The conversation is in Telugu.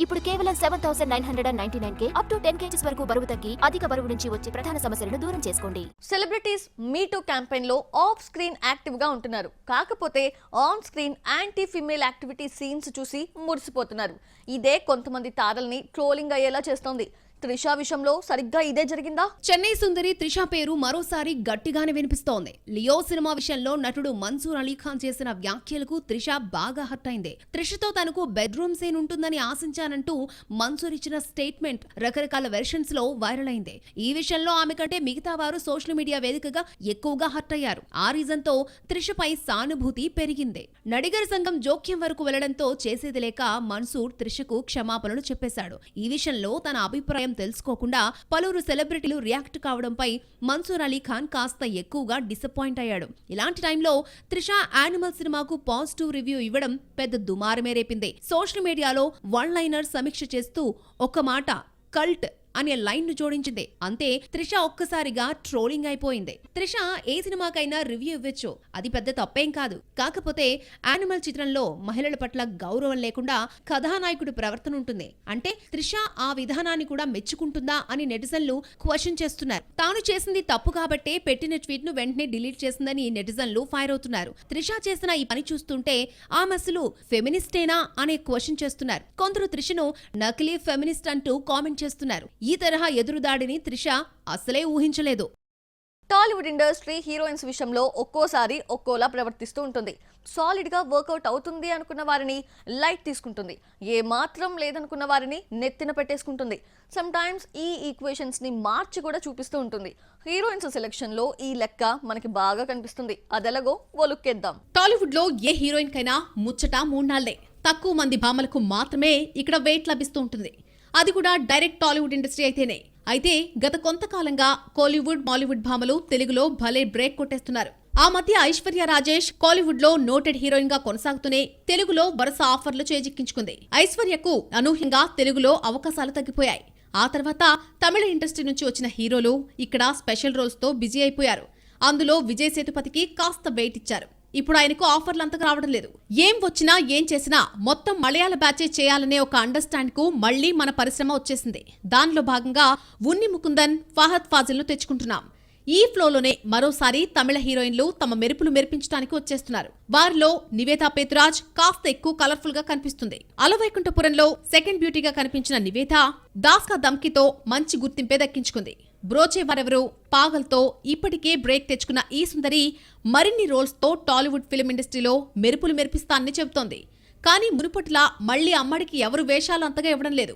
ఇప్పుడు కేవలం 7,999K అప్ టు 10 kgs వరకు బరువు తగ్గి అధిక బరువు నుంచి వచ్చే ప్రధాన సమస్యలను దూరం చేసుకోండి. సెలబ్రిటీస్ మీటూ క్యాంపెయిన్ లో ఆఫ్ స్క్రీన్ యాక్టివ్ గా ఉంటున్నారు. కాకపోతే on screen anti female activity scenes చూసి మురిసిపోతున్నారు. ఇదే కొంతమంది తారల్ని ట్రోలింగ్ అయ్యేలా చేస్తోంది. త్రిష విషయంలో సరిగ్గా ఇదే జరిగిందా? చెన్నై సుందరి త్రిష పేరు మరోసారి గట్టిగానే వినిపిస్తోంది. లియో సినిమా విషయంలో నటుడు మన్సూర్ అలీఖాన్ చేసిన వ్యాఖ్యలకు త్రిష బాగా హర్ట్ అయింది. త్రిషతో తనకు బెడ్రూమ్ సీన్ ఉంటుందని ఆశించానంటూ మన్సూర్ ఇచ్చిన స్టేట్మెంట్ రకరకాల వెర్షన్స్ లో వైరల్ అయింది. ఈ విషయంలో ఆమె కంటే మిగతా వారు సోషల్ మీడియా వేదికగా ఎక్కువగా హర్ట్ అయ్యారు. ఆ రీజన్ తో త్రిషపై సానుభూతి పెరిగింది. నడిగర్ సంఘం జోక్యం వరకు వెళ్లడంతో చేసేది లేక మన్సూర్ త్రిషకు క్షమాపణలు చెప్పేశాడు. ఈ విషయంలో తన అభిప్రాయం తెలుసుకోకుండా పలువురు సెలబ్రిటీలు రియాక్ట్ కావడంపై మన్సూర్ అలీ ఖాన్ కాస్త ఎక్కువగా డిసప్పాయింట్ అయ్యాడు. ఇలాంటి టైంలో త్రిష యానిమల్ సినిమాకు పాజిటివ్ రివ్యూ ఇవ్వడం పెద్ద దుమారమే రేపింది. సోషల్ మీడియాలో వన్ లైనర్ సమీక్ష చేస్తూ ఒక మాట కల్ట్ అనే లైన్ ను జోడించింది. అంతే త్రిష ఒక్కసారిగా ట్రోలింగ్ అయిపోయింది. త్రిష ఏ సినిమాకైనా రివ్యూ ఇవ్వచ్చు, అది పెద్ద తప్పేం కాదు. కాకపోతే యానిమల్ చిత్రంలో మహిళల పట్ల గౌరవం లేకుండా కథానాయకుడి ప్రవర్తన ఉంటుంది. అంటే త్రిష ఆ విధానాన్ని కూడా మెచ్చుకుంటుందా అని నెటిజన్లు క్వశ్చన్ చేస్తున్నారు. తాను చేసింది తప్పు కాబట్టే పెట్టిన ట్వీట్ ను వెంటనే డిలీట్ చేసిందని నెటిజన్లు ఫైర్ అవుతున్నారు. త్రిష చేసిన ఈ పని చూస్తుంటే ఆమె అసలు ఫెమినిస్టేనా అనే క్వశ్చన్ చేస్తున్నారు. కొందరు త్రిషను నకిలీ ఫెమినిస్ట్ అంటూ కామెంట్ చేస్తున్నారు. ఈ తరహా ఎదురుదాడిని త్రిష అసలే ఊహించలేదు. టాలీవుడ్ ఇండస్ట్రీ హీరోయిన్స్ విషయంలో ఒక్కోసారి ఒక్కోలా ప్రవర్తిస్తూ ఉంటుంది. సాలిడ్ గా వర్కౌట్ అవుతుంది అనుకున్న వారిని లైట్ తీసుకుంటుంది, ఏ మాత్రం లేదనుకున్న వారిని నెత్తిన పెట్టేసుకుంటుంది. సమ్ టైమ్స్ ఈ ఈక్వేషన్స్ ని మార్చి కూడా చూపిస్తూ ఉంటుంది. హీరోయిన్స్ సెలెక్షన్ లో ఈ లెక్క మనకి బాగా కనిపిస్తుంది. అదెలాగో ఒలుక్కేద్దాం. టాలీవుడ్ లో ఏ హీరోయిన్ కైనా ముచ్చట మూడ్నాళ్లే. తక్కువ మంది భామలకు మాత్రమే ఇక్కడ వెయిట్ లభిస్తూ ఉంటుంది. అది కూడా డైరెక్ట్ టాలీవుడ్ ఇండస్ట్రీ అయితేనే. అయితే గత కొంతకాలంగా కోలీవుడ్ బాలీవుడ్ భామలు తెలుగులో భలే బ్రేక్ కొట్టేస్తున్నారు. ఆ మధ్య ఐశ్వర్య రాజేష్ కోలీవుడ్ లో నోటెడ్ హీరోయిన్ గా కొనసాగుతూనే తెలుగులో వరుస ఆఫర్లు చేజిక్కించుకుంది. ఐశ్వర్యకు అనూహ్యంగా తెలుగులో అవకాశాలు తగ్గిపోయాయి. ఆ తర్వాత తమిళ ఇండస్ట్రీ నుంచి వచ్చిన హీరోలు ఇక్కడ స్పెషల్ రోల్స్ తో బిజీ అయిపోయారు. అందులో విజయ్ సేతుపతికి కాస్త వెయిట్ ఇచ్చారు. ఇప్పుడు ఆయనకు ఆఫర్లు అంతగా రావడం లేదు. ఏం వచ్చినా ఏం చేసినా మొత్తం మలయాళ బ్యాచే చేయాలనే ఒక అండర్స్టాండ్ కు మళ్లీ మన పరిశ్రమ వచ్చేసింది. దానిలో భాగంగా ఉన్ని ముకుందన్, ఫహద్ ఫాజిల్ ను తెచ్చుకుంటున్నాం. ఈ ఫ్లోలోనే మరోసారి తమిళ హీరోయిన్లు తమ మెరుపులు మెరిపించడానికి వచ్చేస్తున్నారు. వారిలో నివేతా పేతురాజ్ కాస్త ఎక్కువ కలర్ఫుల్ గా కనిపిస్తుంది. అలవైకుంఠపురంలో సెకండ్ బ్యూటీగా కనిపించిన నివేతా దాస్కా దమ్కితో మంచి గుర్తింపే దక్కించుకుంది. బ్రోచే వారెవరు, పాగల్తో ఇప్పటికే బ్రేక్ తెచ్చుకున్న ఈ సుందరి మరిన్ని రోల్స్ తో టాలీవుడ్ ఫిల్మ్ ఇండస్ట్రీలో మెరుపులు మెరిపిస్తానని చెబుతోంది. కానీ మునుపట్లా మళ్లీ అమ్మడికి ఎవరు వేషాలు అంతగా ఇవ్వడం లేదు.